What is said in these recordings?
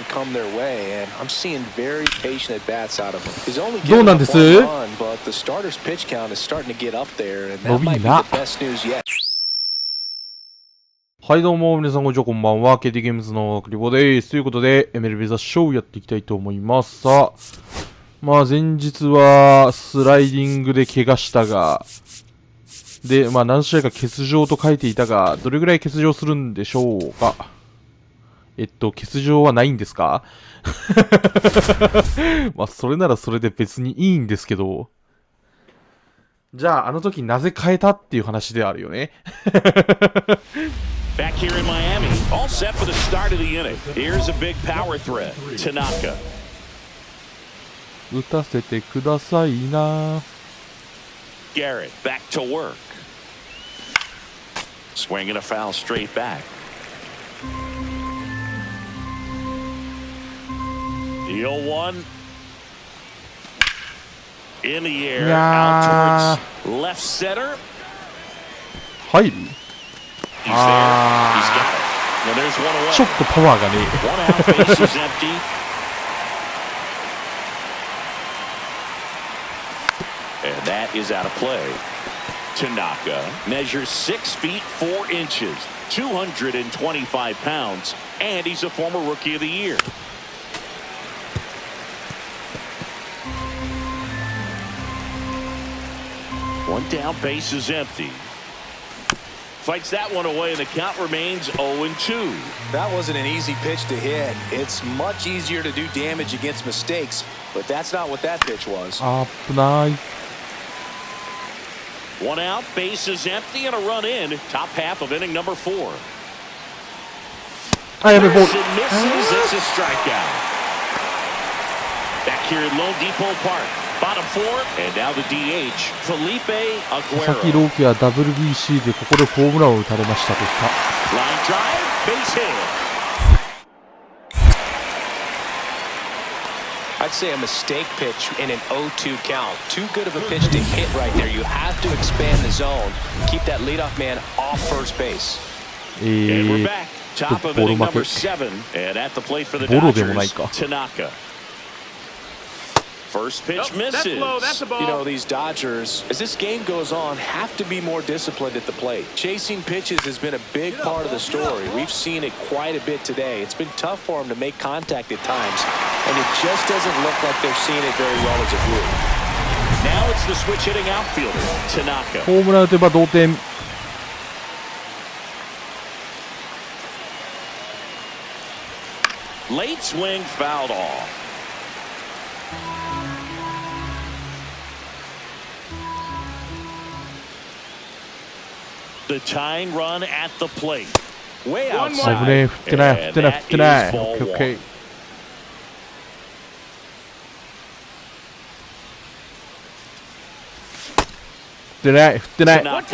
could come their way, and I'm seeing very patient at bats out of him. He's only どう given なん up です one run, but the starter's pitch count is starting to get up there, and that might be the best news yet. はいどうも皆さんこんにちはこんばんは KT ゲームズのクリボです。ということで MLB THE SHOW やっていきたいと思います。さあまあ前日はスライディングで怪我したがでまあ何試合か欠場と書いていたがどれぐらい欠場するんでしょうか。欠場はないんですかまあそれならそれで別にいいんですけど、じゃああの時なぜ変えたっていう話であるよね。Back here in Miami, all set for the start of the inning. Here's a big power threat, Tanaka. 打たせてくださいな。 Garrett back to work. Swinging a foul straight back. The 0-1. In the air, out towards left center. 入る He's there. He's got it. Well, there's one away. ちょっとパワーがね One out, base is empty. And that is out of play. Tanaka measures 6 feet 4 inches, 225 pounds, and he's a former Rookie of the Year. One down, base is empty. Fights that one away, and the count remains 0-2. That wasn't an easy pitch to hit. It's much easier to do damage against mistakes, but that's not what that pitch was. 危ない。 One out, base is empty, and a run in. Top half of inning number 4. あ、やべ、ボール。 Misses, it's a strikeout. Back here at Lone Depot Park. Bottom 4, and now the DH, Felipe 佐々木 Aguero. 朗希は WBC でここでホームランを打たれましたとさ。 Line drive, base hit. I'd say a mistake pitch in an 0-2 count. Too good of a pitch to hit right there. You have to expand the zone. Keep that leadoff man off first base. And we're back. Top of inning number 7, and at the plate for the Dodgers, Tanaka. First pitch misses. You know, these Dodgers, as this game goes on, have to be more disciplined at the plate. Chasing pitches has been a big part of the story. We've seen it quite a bit today. It's been tough for them to make contact at times, and it just doesn't look like they're seeing it very well as a group. Now it's the switch hitting outfielder, Tanaka. ホームラン打てば同点。 Late swing fouled off. The tying run at the plate. Way outside. 危ねえ、振ってない、振ってない、振ってない。オッケーオッケー。 振ってない、振ってない。あ、振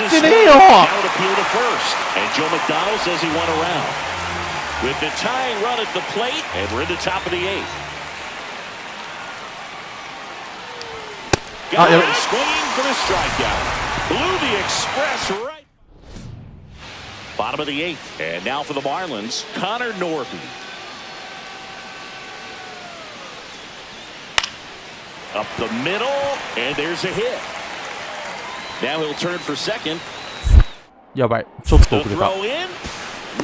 ってねえよ。 Now to appeal to first, and Joe McDonald says he went around. With the tying run at the plate, and we're in the top of the 8th. Got him swinging for the strikeout. Blew the express right. Bottom of the 8th, and now for the Marlins, Connor Norby. Up the middle, and there's a hit. Now he'll turn for second. やばい、ちょっと The 遅れた。 throw in,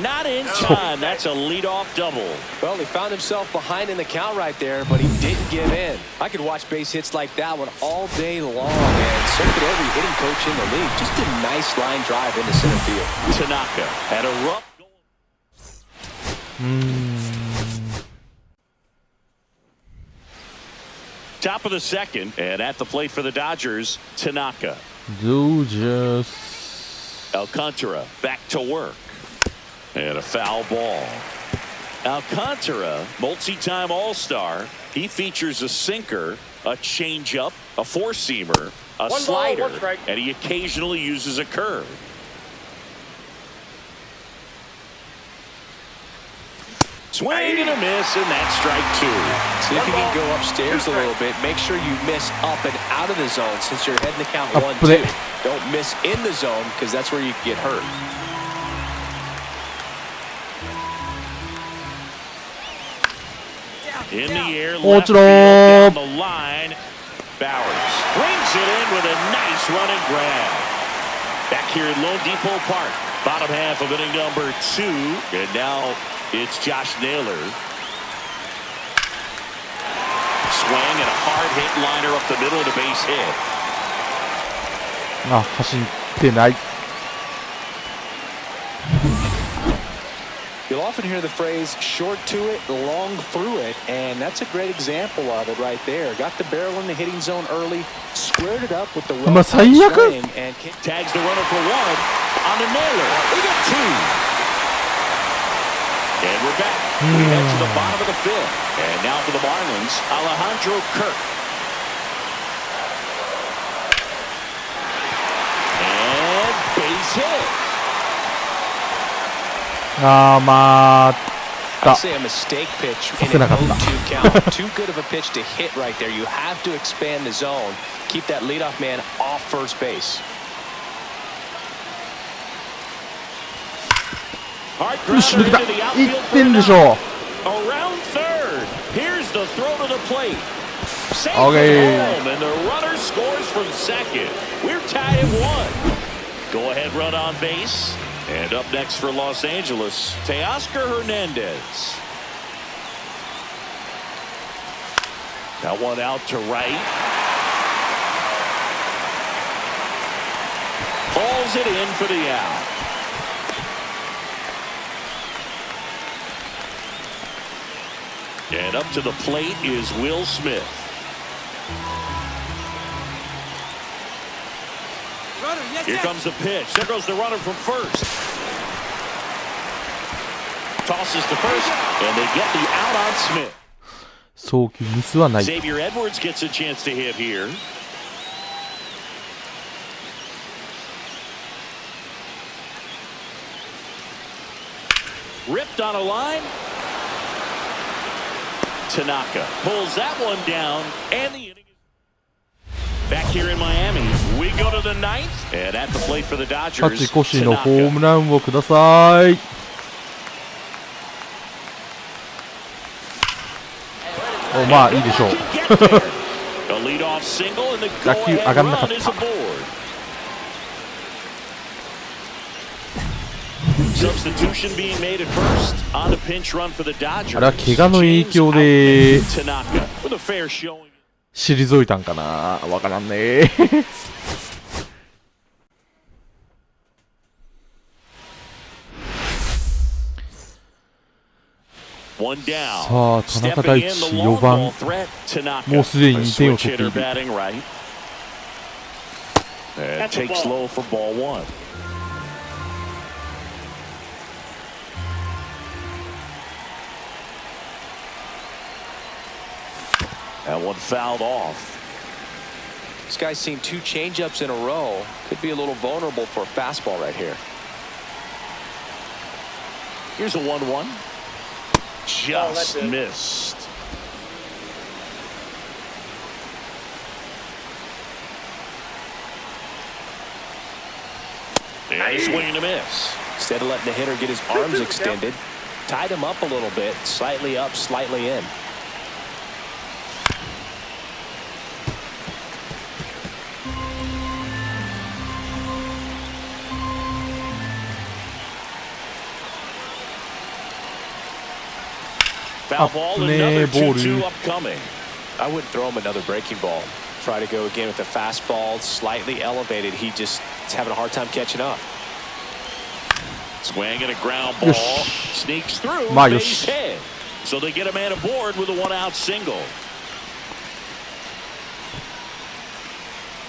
not in time. That's a leadoff double. Well, he found himself behind in the count right there, but he didn't give in. I could watch base hits like that one all day long, and so could every hitting coach in the league. Just a nice line drive into center field. Tanaka had a rough goal. Top of the 2nd, and at the plate for the Dodgers, Tanaka. Dodgers. Alcantara back to work. And a foul ball. Alcantara, multi-time All-Star. He features a sinker, a changeup, a four-seamer, a slider, and he occasionally uses a curve. Swing and a miss, and that's strike 2. See if you can go upstairs a little bit. Make sure you miss up and out of the zone since you're heading to count 1-2. Don't miss in the zone because that's where you can get hurt. In the air, 落 left ち field ろ down ー。 the line. Bowers brings it in with a nice run and grab. Back here at Lone Depot Park, bottom half of inning number 2, and now it's Josh Naylor. Swing and a hard hit liner up the middle of the base hit. あ、走ってない。You'll often hear the phrase short to it, long through it, and that's a great example of it right there. Got the barrel in the hitting zone early, squared it up with theまあ最悪。 swing, and Tags the runner for 1 on the Naylor. We got 2. And we're back. We head to the bottom of the 5th. And now for the Marlins, Alejandro Kirk. And base hit. あー、ま I'd say a mistake pitch in させ an なかった。 0-2 count. Too good of a pitch to hit right there. You have to expand the zone. Keep that leadoff man off first base. Hard よし、 grounder 抜けた。 into the 1 outfield for 点で a しょ knock. Around third. Here's the throw to the plate. Safe Okay. at home, and the runner scores from second. We're tied at 1. Go ahead run on base. And up next for Los Angeles, Teoscar Hernandez. That one out to right. Hauls it in for the out. And up to the plate is Will Smith. Here comes the pitch. There goes the runner from first. Tosses to first, and they get the out on Smith. 送球ミスはない。 Xavier Edwards gets a chance to hit here. Ripped on a line. Tanaka pulls that one down, and the inning is back here in Miami. We go to the 9th, and at the plate for the 勝 Dodgers, ち越しのホ Tanaka. ームランをください。お、まあいいでしょう。 A leadoff single, and the 打球上 go-ahead がんなかっ run is た。 aboard. Substitution being made at first on the pinch run for the Dodgers. あれは怪我の影響で Tanaka with a fair showing. 退いたんかな、わからんね。 One down. さあ、田中大地4番。もうすでに2点を取っている。 And takes low for ball 1. That one fouled off. This guy's seen 2 changeups in a row. Could be a little vulnerable for a fastball right here. Here's a 1-1. Just missed. And a swing and a miss. Instead of letting the hitter get his arms extended, tied him up a little bit, slightly up, slightly in. Foul ball, another 2-2 upcoming. I wouldn't throw him another breaking ball. Try to go again with the fastball, slightly elevated. He's having a hard time catching up. Swing and a ground ball. Sneaks through. Base hit. So they get a man aboard with a 1-out single.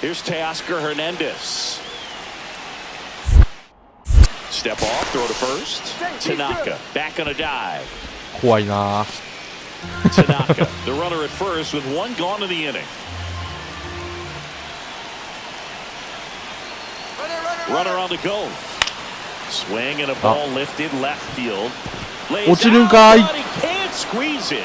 Here's Teoscar Hernandez. Step off, throw to first. Tanaka back on a dive. 怖いな。 Tanaka, the runner at first with 1 gone in the inning. Runner on the go. Swing and a ball lifted left field. 落ちるんかい。 He can't squeeze it.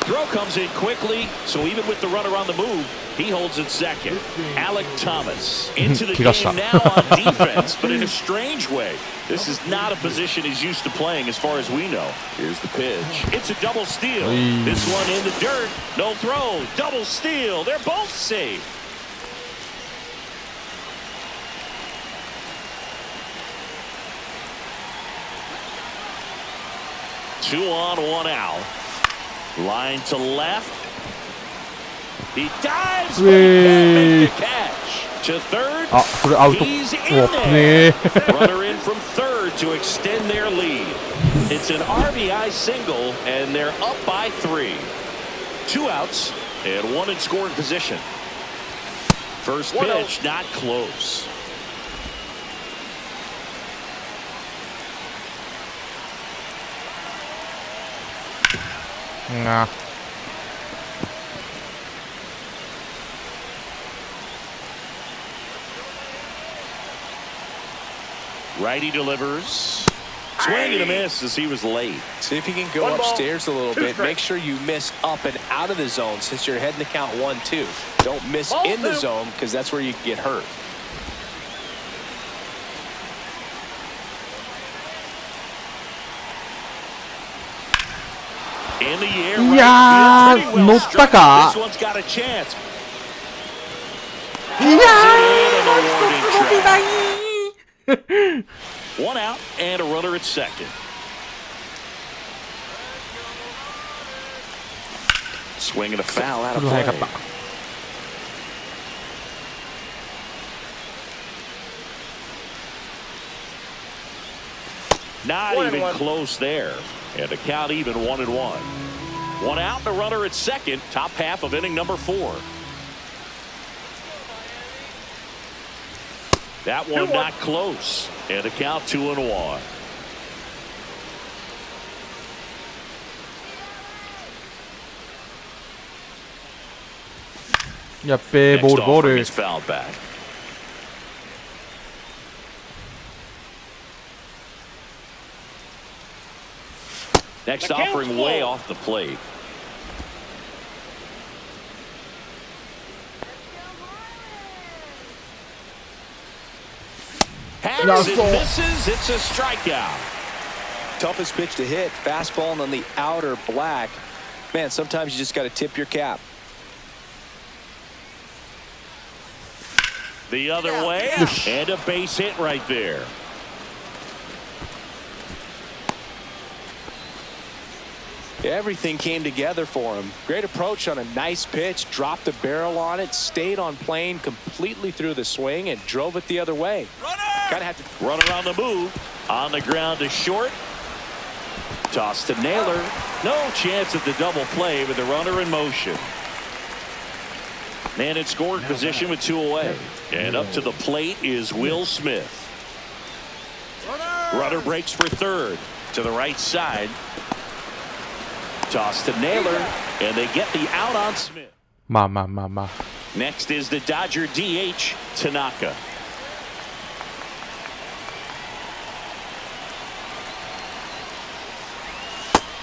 Throw comes in quickly, so even with the runner on the move, he holds it second. Alec Thomas into the game now on defense, but in a strange way. This is not a position he's used to playing as far as we know. Here's the pitch. It's a double steal. This one in the dirt. No throw. Double steal. They're both safe. Two on, one out. Line to left. He dives, but he can't make the catch. To third, he's in there. Runner in from third to extend their lead. It's an RBI single, and they're up by 3. 2 outs, and 1 in scoring position. First pitch, not close. Nah. Righty delivers. Swing and a miss as he was late. See if you can go upstairs a little bit. Make sure you miss up and out of the zone since you're heading to count 1-2. Don't miss in the zone because that's where you can get hurt. In the air, right field, pretty well struck. This one's got a chance. One out and a runner at second. Swing and a foul out of play. Not even close there. And the count even 1-1. 1 out and a runner at second. Top half of inning number 4. That one not close. And the count 2-1. Yappe, ball. He's fouled back. Next offering way off the plate. Hangs and misses. It's a strikeout. Toughest pitch to hit. Fastball on the outer black. Man, sometimes you just got to tip your cap. The other way. And a base hit right there. Everything came together for him. Great approach on a nice pitch. Dropped the barrel on it. Stayed on plane completely through the swing and drove it the other way. Kind of had to runner on the move. On the ground to short. Toss to Naylor. No chance at the double play with the runner in motion. Man in scoring position with 2 away. And up to the plate is Will Smith. Runner breaks for third. To the right side. Toss to Naylor, and they get the out on Smith. Next is the Dodger DH, Tanaka.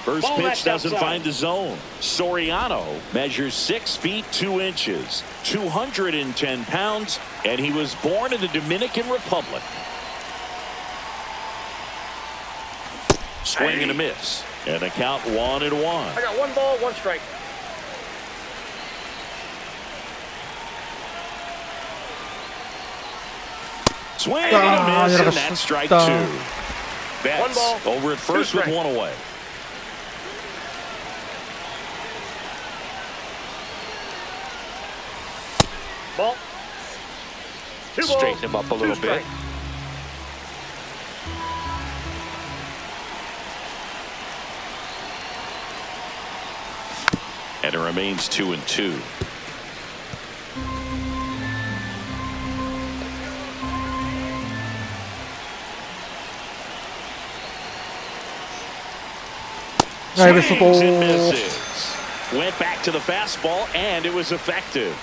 First pitch doesn't find the zone. Soriano measures 6 feet 2 inches, 210 pounds, and he was born in the Dominican Republic. Swing and a miss. And the count 1-1. I got 1 ball, 1 strike. Swing and a miss, and that's strike 2. Betts over at first with 1 away. Ball. 2 balls. Straighten him up a little bit. And it remains 2-2. Swings and misses. Went back to the fastball, and it was effective.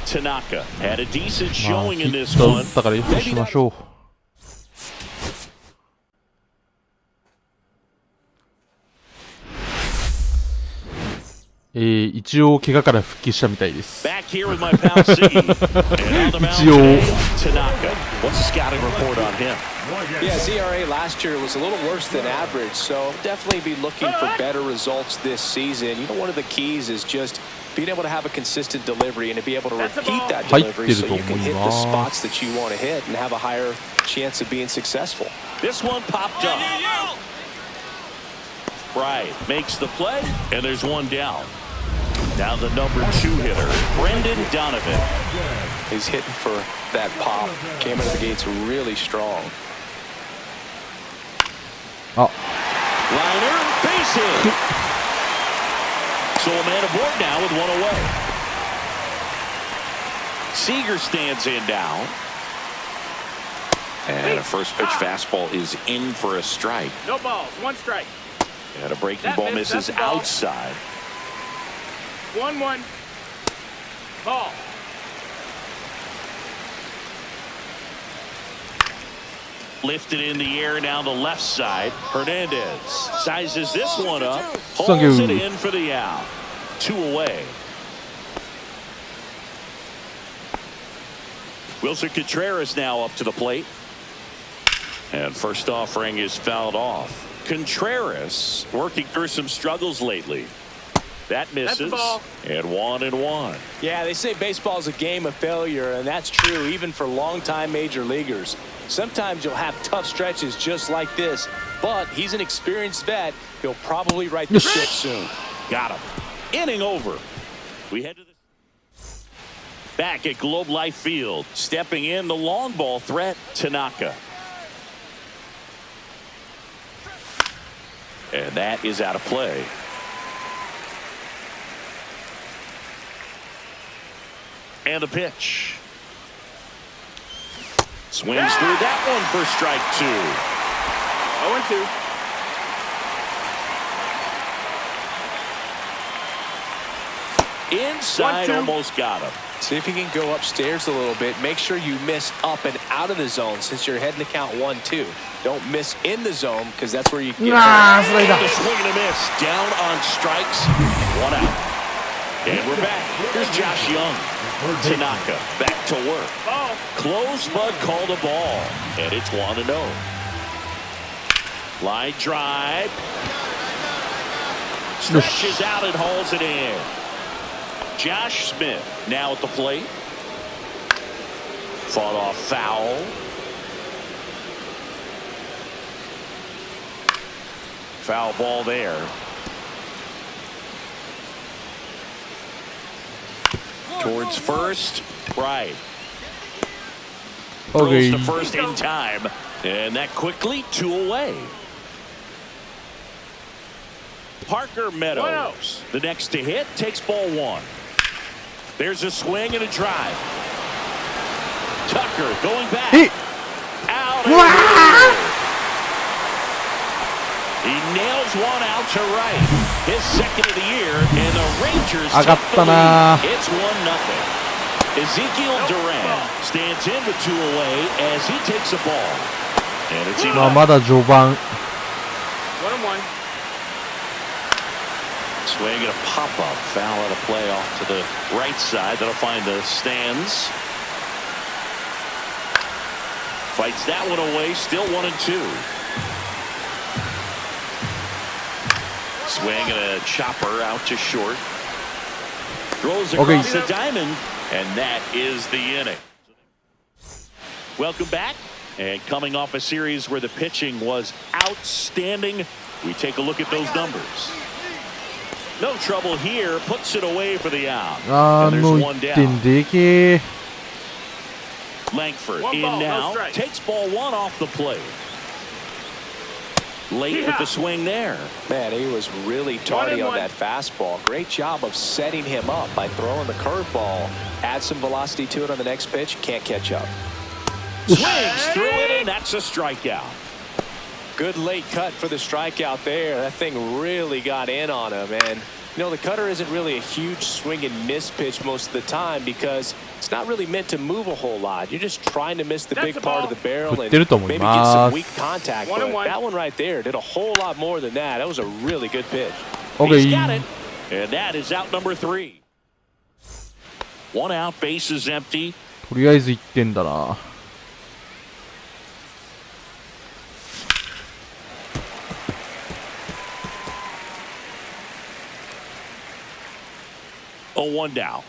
Tanaka had a decent showing in this one. 一応怪我から復帰したみたいです。Back here with my pal C. And on the mound today, Tanaka. What's the scouting report on him? Yeah, his ERA last year was a little worse than average, so definitely be looking for better results this season. You know, one of the keys is just being able to have a consistent delivery and to be able to repeat that delivery so you can hit the spots that you want to hit and have a higher chance of being successful. This one popped up. Right, makes the play, and there's one down. Now the number 2 hitter, Brendan Donovan. He's hitting for that pop. Came out of the gates really strong. Oh. Liner, base hit. So a man aboard now with one away. Seager stands in down. And a first pitch fastball is in for a strike. No balls, 1 strike. And a breaking ball misses outside. 1-1. Ball. Lifted in the air down the left side. Hernandez sizes this one up. Holds it in for the out. 2 away. Wilson Contreras now up to the plate. And first offering is fouled off. Contreras working through some struggles lately. That misses. And 1-1. Yeah, they say baseball is a game of failure, and that's true even for longtime major leaguers. Sometimes you'll have tough stretches just like this, but he's an experienced vet. He'll probably right the ship soon. Got him. Inning over. We head to the back at Globe Life Field. Stepping in the long ball threat, Tanaka. And that is out of play. And the pitch. Swings through that one for strike 2. 0-2. Inside, almost got him. See if you can go upstairs a little bit. Make sure you miss up and out of the zone since you're heading to count 1-2. Don't miss in the zone because that's where you get and the swing and a miss. Down on strikes. 1 out. And we're back. Here's Josh Young. Tanaka back to work. Close but called a ball. And it's 1-0. Line drive. Stretches out and hauls it in. Josh Smith now at the plate. Fought off foul. Foul ball there. Towards first. Right. Throws to first in time. And that quickly 2 away. Parker Meadows, the next to hit, takes ball 1. There's a swing and a drive. Tucker going back. Out. He nails one out to right. His second of the year, and the Rangers take the lead. It's 1-0. Ezekiel Duran stands in with 2 away as he takes a ball. And it's even. まだ序盤。1-1. Swing and a pop-up. Foul out of play off to the right side. That'll find the stands. Fights that one away. Still 1-2. Swing and a chopper out to short. Throws across the diamond. And that is the inning. Welcome back. And coming off a series where the pitching was outstanding, we take a look at those numbers. No trouble here. Puts it away for the out. And there's 1 down. Langford in now. Takes ball 1 off the plate. Late with the swing there. Man, he was really tardy on that fastball. Great job of setting him up by throwing the curveball. Add some velocity to it on the next pitch. Can't catch up. Swings through it, and that's a strikeout. Good late cut for the strikeout there. That thing really got in on him. And, you know, the cutter isn't really a huge swing and miss pitch most of the time because it's not really meant to move a whole lot. You're just trying to miss the big part of the barrel and maybe get some weak contact. But that one right there did a whole lot more than that. That was a really good pitch. He's got it. And that is out number 3. 1 out, bases empty. とりあえず1点だな。0-1 now.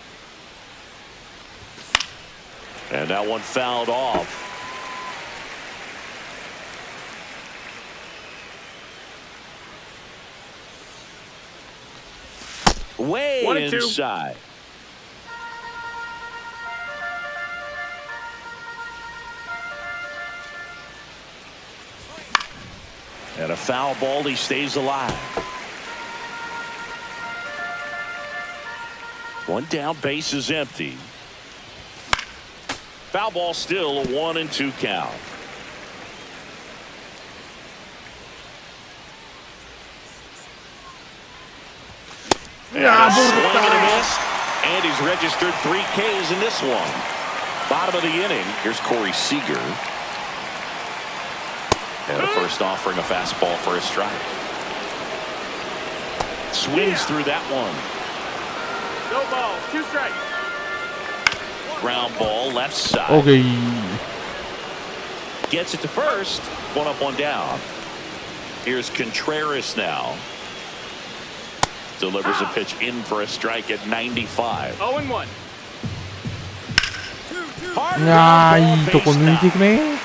And that one fouled off. Way 1-2. inside. And a foul ball, he stays alive. 1 down, base is empty. Foul ball, still a 1-2 count. And a swing and a miss, and he's registered 3 Ks in this one. Bottom of the inning, here's Corey Seager. And a first offering, a fastball for a strike. Swings through that one. No ball, 2 strikes. Ground ball, left side. オーケー。 Gets it to first. 1 up, 1 down. Here's Contreras now. Delivers a pitch in for a strike at 95. 0-1. いやー、いいとこ抜いていくね。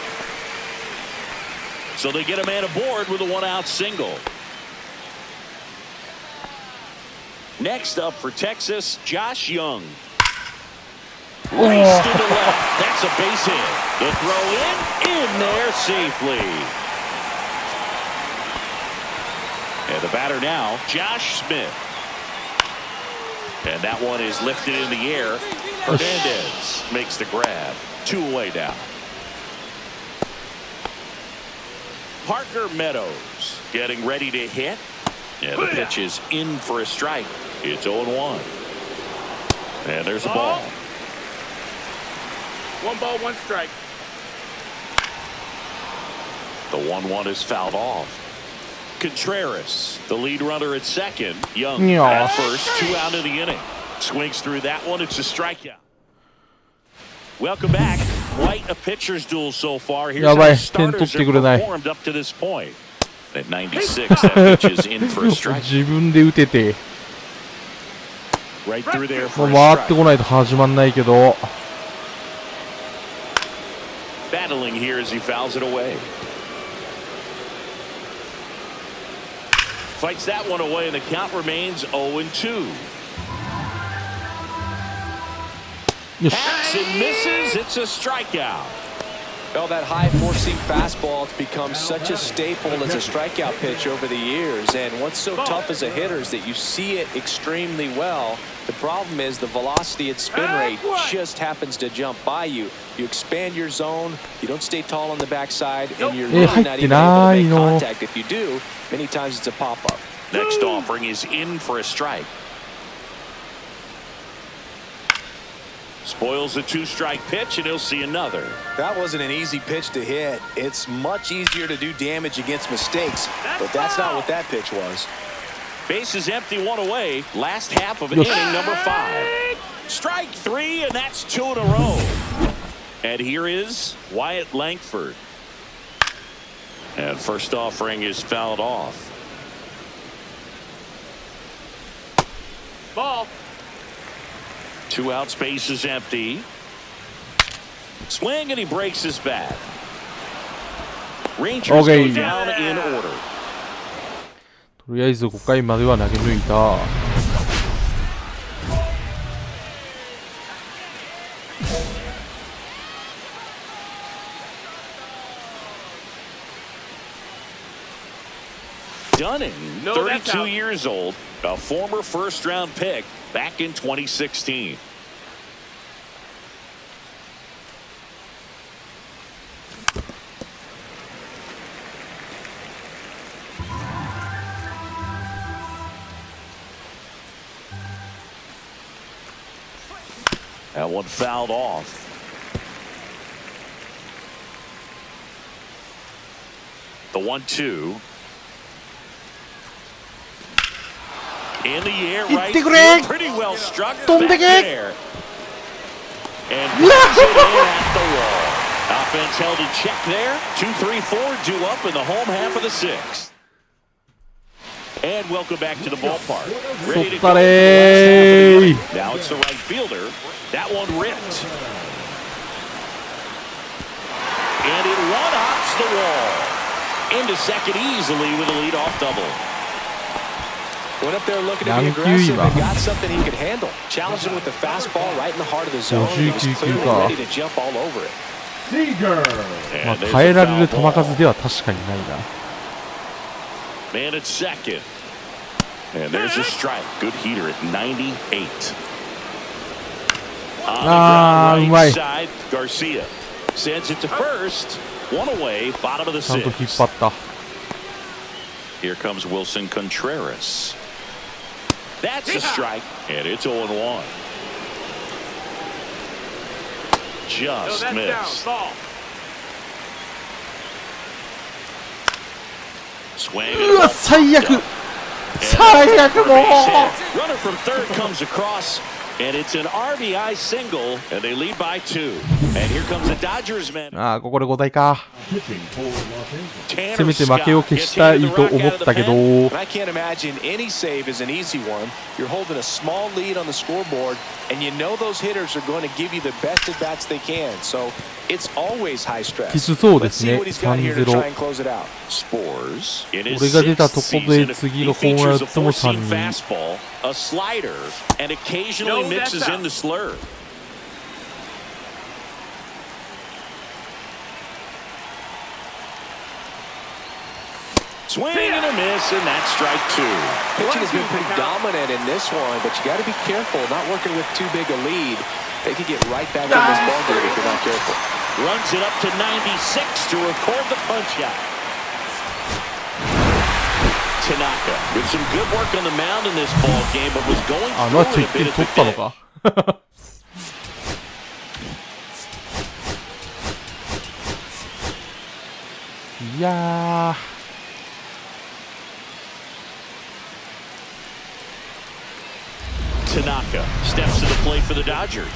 So they get a man aboard with a 1-out single. Next up for Texas, Josh Young. Raced to the left. That's a base hit. The throw in there safely. And the batter now, Josh Smith. And that one is lifted in the air. Hernandez makes the grab. 2 away now. Parker Meadows getting ready to hit. And the pitch is in for a strike. It's 0-1. And there's a ball. 1 ball, 1 strike. The 1-1 is fouled off. Contreras, the lead runner at second. Young at first, 2 out of the inning. Swings through that one. It's a strikeout. Welcome back. Quite a pitcher's duel so far. Here's how the starters have performed up to this point. At 96, that pitch is in for a strike. 自分で打てて。 Right through there も for う a 回って strike. こないと始まんないけど。 Battling here as he fouls it away. Fights that one away, and the count remains 0-2. よし。 Hacks and misses. It's a strikeout. Well, that high four-seam fastball has become such a staple as a strikeout pitch over the years. And what's so tough as a hitter is that you see it extremely well. The problem is the velocity and spin rate just happens to jump by you. You expand your zone, you don't stay tall on the backside, and you're really not even able to make contact. If you do, many times it's a pop-up. Next offering is in for a strike. Spoils a 2-strike pitch, and he'll see another. That wasn't an easy pitch to hit. It's much easier to do damage against mistakes, but that's not what that pitch was. Base is empty, 1 away. Last half of inning number 5. Strike 3, and that's 2 in a row. And here is Wyatt Langford. And first offering is fouled off. Ball. 2 outs, base is empty. Swing, and he breaks his bat. Rangers go down in order. とりあえず5回までは投げ抜いた。Dunning, 32 years old, a former first-round pick back in 2016. That one fouled off. The 1-2. In the air, 行 right ってくれ field, pretty well struck 飛んで back け there. And puts it in at the wall. Offense held in check there. 2-3-4 due up in the home half of the sixth. And welcome back to the ballpark. そ Ready to っ go た for the last half of the れ inning. ー Now it's the right fielder. That one ripped. And it one-hops the wall. Into second easily with a leadoff double. Went up there looking to be 何球 aggressive 今 and got something he could handle. Challenged him with the fastball right in the heart of the zone. He was 59 clearly か ready to jump all over it. まあ And there's 変え a られる foul 球 ball. 数では確かにないな。 Man at second. And there's a strike. Good heater at 98. On the ground うま right い。 side, Garcia sends it to first. One away, bottom of the ちゃんと引っ sixth. 張った。 Here comes Wilson Contreras. That's a strike, and it's 0-1. No, Just that's down. missed. Ball. Swing うわ and a ball 最悪 popped up. 最悪もう Runner from third comes across, and it's an RBI single, and they lead by 2. And here comes the Dodgers man. ああここで5対か。 Tanner せめて負けを Scott 消したいと思ったけど And I can't imagine any save is an easy one. You're holding a small lead on the scoreboard, and you know those hitters are going to give you the best at bats they can. So it's always high stress. きつそうで Let's す see ね。what he's got here to 3-0 try and close it out. Spores in his 俺が出たとこ sixth で season. 次 He のホームラン features 打 a っても four-seam 3人。 fastball, a slider, and occasionally No, that's mixes out. in the slurve. Swing and a miss, and that's strike 2. Pitching has been pretty dominant in this one, but you got to be careful, not working with too big a lead. They could get right back in this ballgame if you're not careful. Runs it up to 96 to record the punch-out. Tanaka with some good work on the mound in this ball game, but was going あの through 後 it 1 a 点 bit 取 at った the の dead. か。いや Tanaka steps to the plate for the Dodgers.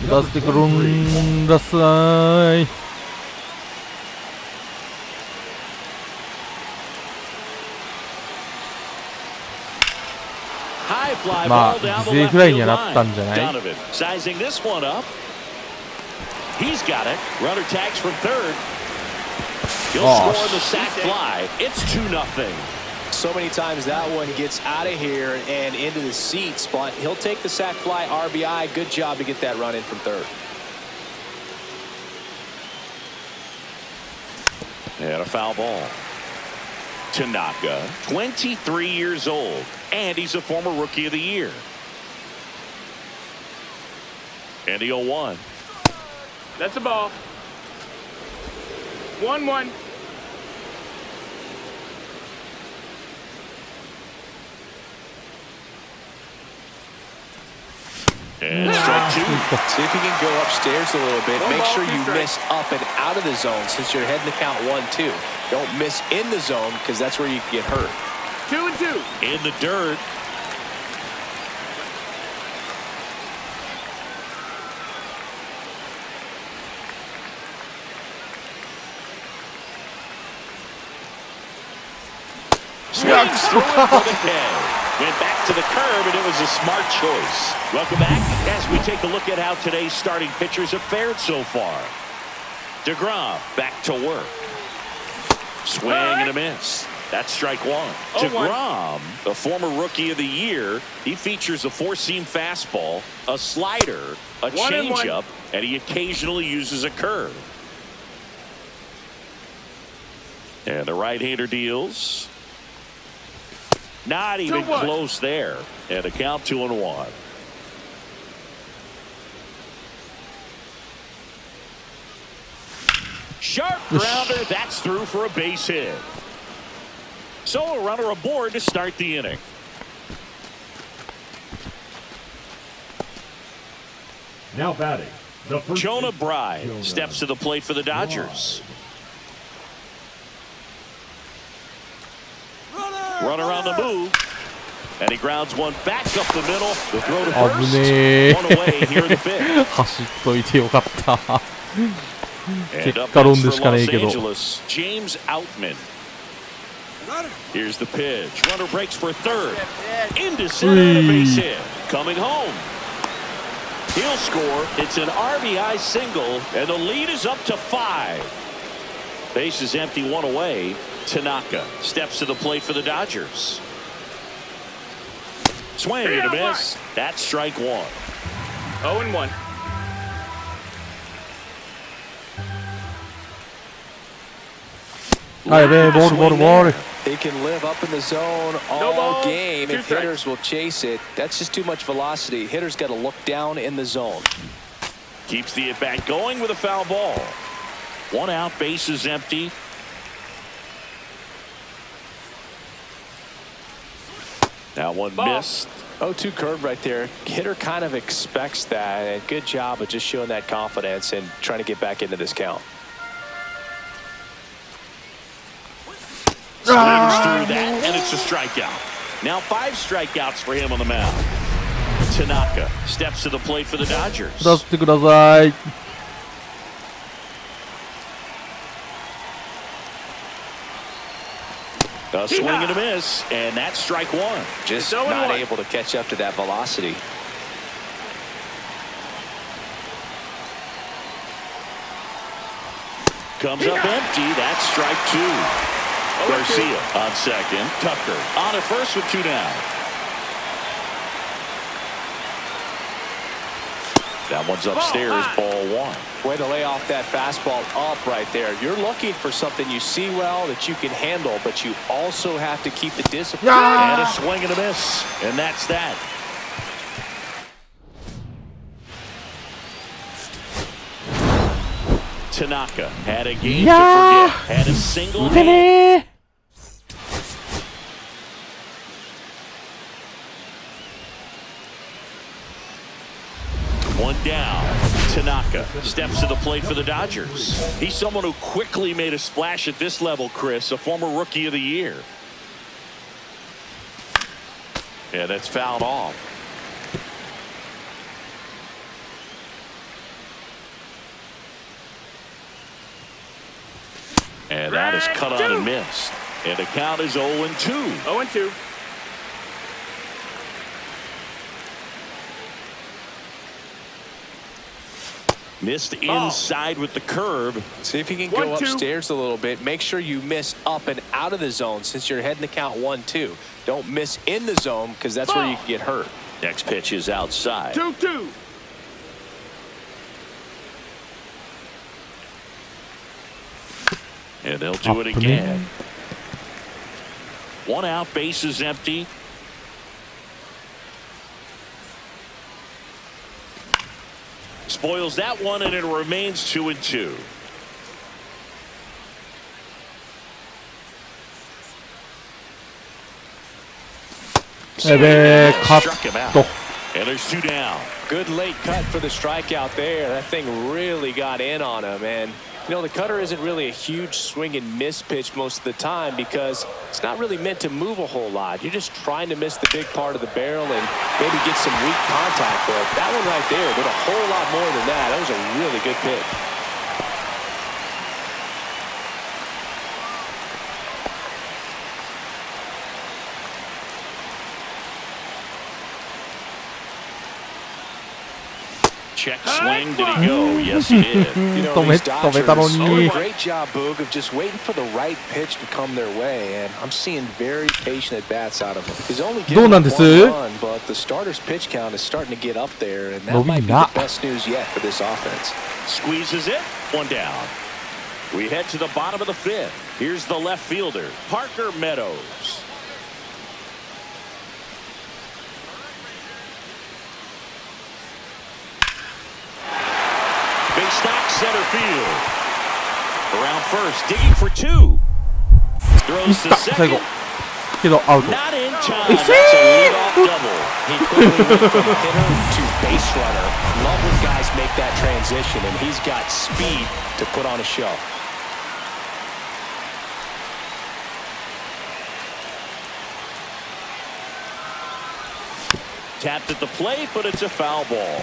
ー出してくるんださい。 High fly まあ ball down the 犠牲 left フライに field はなったん line. じゃない？ Donovan sizing this one up. He's got it. Runner tags from third. He'll Oh, score the sac fly. It's 2-0. So many times that one gets out of here and into the seats, but he'll take the sac fly RBI. Good job to get that run in from third. And a foul ball. Tanaka, 23 years old, and he's a former Rookie of the Year. And the 0-1. That's a ball. 1-1. And strike 2. See if you can go upstairs a little bit. One Make ball, sure two you strikes. miss up and out of the zone since you're heading to count 1-2. Don't miss in the zone because that's where you can get hurt. 2-2. In the dirt. Swings through it for the K. Went back to the curb, and it was a smart choice. Welcome back as we take a look at how today's starting pitchers have fared so far. DeGrom back to work. Swing and a miss. That's strike 1. DeGrom, a former Rookie of the Year, he features a four-seam fastball, a slider, a 1-1. changeup, and he occasionally uses a curve. And the right-hander deals. Not even 2-1. close there. And the count 2-1. Sharp grounder. That's through for a base hit. So a runner aboard to start the inning. Now batting, the first Jonah baseman, Bride Jonah steps to the plate for the Dodgers. Runner on the move. And he grounds one back up the middle. The throw to first. 危ねえ One away here in the fifth. 走っといてよかった And 結 up 果論 next で for しかねえ Los けど Angeles, James Outman. Here's the pitch. Runner breaks for third. Into center and a base hit. Coming home. He'll score. It's an RBI single, and the lead is up to 5. Base is empty, one away. Tanaka steps to the plate for the Dodgers. Swing and a miss. That's strike one. 0-1. あ、やべえ、ボールボールボール He can live up in the zone No all ball, game two if hitters will chase it. That's just too much velocity. Hitters got to look down in the zone. Keeps the at-bat going with a foul ball. One out, base is empty. That one Ball. missed. 0-2 curve right there. Hitter kind of expects that. And good job of just showing that confidence and trying to get back into this count. Swings through that, and it's a strikeout. Now 5 strikeouts for him on the mound. Tanaka steps to the plate for the Dodgers. 出してください A swing and a miss, and that's strike one. Just It's 0-1. not able to catch up to that velocity. Comes up empty. That's strike two. Garcia on second. Tucker on at first with 2 down. That one's upstairs, ball one. Way to lay off that fastball up right there. You're looking for something you see well that you can handle, but you also have to keep the discipline. And a swing and a miss, and that's that. Tanaka had a game to Yeah. forget. Had a single 打て hit. ね One down. Tanaka steps to the plate for the Dodgers. He's someone who quickly made a splash at this level, Chris, a former Rookie of the Year. Yeah, that's fouled off. And that is cut on and missed. And the count is 0-2. 0-2. Missed inside with the curve. See if you can 1-2. go upstairs a little bit. Make sure you miss up and out of the zone since you're heading to count 1-2. Don't miss in the zone because that's where you can get hurt. Next pitch is outside. 2-2. And they'll do it again. One out, base is empty. Spoils that one, and it remains 2-2. やべえカ Struck him ッ out. ト And there's 2 down. Good late cut for the strikeout there. That thing really got in on him. And, you know, the cutter isn't really a huge swing and miss pitch most of the time because it's not really meant to move a whole lot. You're just trying to miss the big part of the barrel and maybe get some weak contact. But that one right there did a whole lot more than that. That was a really good pitch. Check swing. Did he go? Yes, he did. You know, 止め these 止めたの Dodgers do に a great job, Boog, of just waiting for the right pitch to come their way, and I'm seeing very patient at bats out of him. He's only どう given なん up です one run, but the starter's pitch count is starting to get up there, and that 伸び might be な the best news yet for this offense. Squeezes it. 1 down. We head to the bottom of the 5th. Here's the left fielder, Parker Meadows. Base stock center field. Around first, digging for 2. ミ Throws スっ to た最後 second. けどアウト Not in time. That's a leadoff double. He quickly went from hitter to base runner. Love when guys make that transition, and he's got speed to put on a show. Tapped at the plate, but it's a foul ball.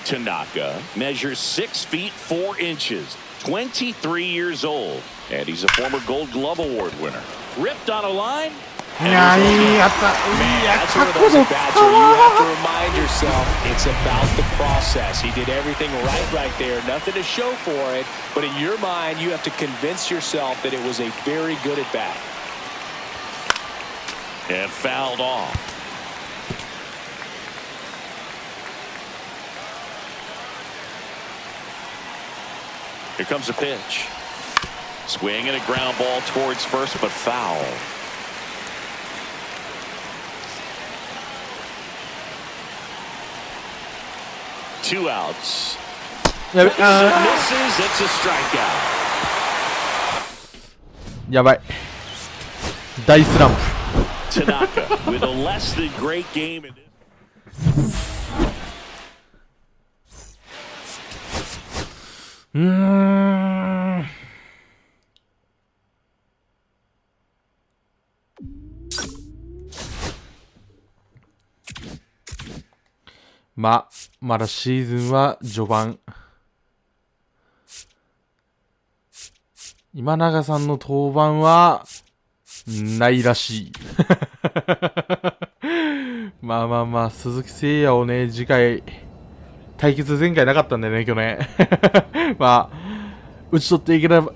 Tanaka measures 6 feet 4 inches, 23 years old, and he's a former Gold Glove Award winner. Ripped on a line. いや、いいやった。いや、 That's 角 one of those 度 at 使 bats where you have to わ remind yourself it's about the process. He did everything right there. Nothing to show for it. But in your mind, you have to convince yourself that it was a very good at bat. And fouled off. Here comes a pitch. Swing and a ground ball towards first, but foul. Two outs. やべ、Misses. It's a strikeout. やばい。大スランプ。Tanaka with a less than great game in this. まだシーズンは序盤。今永さんの登板はないらしい。まあ、鈴木誠也をね、次回、対決前回なかったんだよね、去年。まあ、打ち取っていければ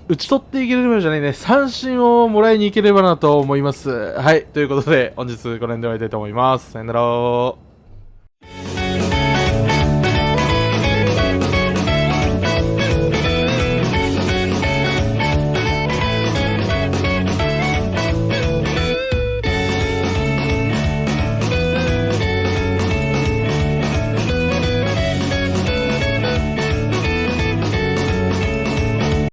じゃないね、三振をもらいに行ければなと思います。はい、ということで、本日この辺で終わりたいと思います。さよなら。